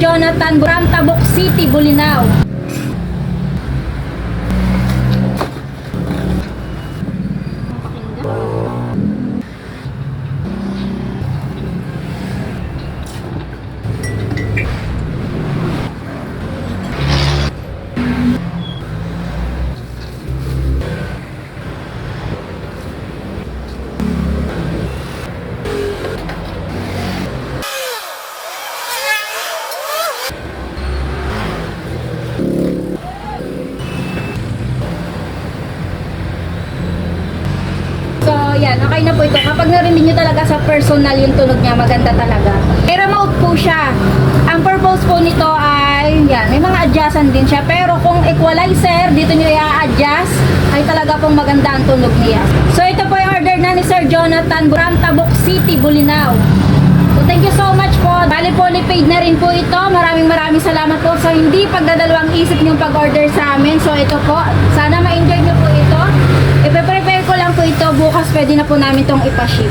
Jonathan from Tabuk City, Bolinao. So, yan. Okay na po ito. Kapag narinig nyo talaga sa personal yung tunog niya, maganda talaga. May remote po siya. Ang purpose po nito ay, yan, may mga adjustment din siya. Pero kung equalizer, dito nyo i-adjust, ay talaga pong maganda ang tunog niya. So, ito po yung order na ni Sir Jonathan from Tabuk City, Bolinao. So, thank you so much po. Bali po, paid na rin po ito. Maraming salamat po sa hindi pagdadalawang isip niyong pag-order sa amin. So, ito po. Sana ma-enjoy nyo po ito. I-prepare ko lang po ito. Bukas pwede na po namin itong ipaship.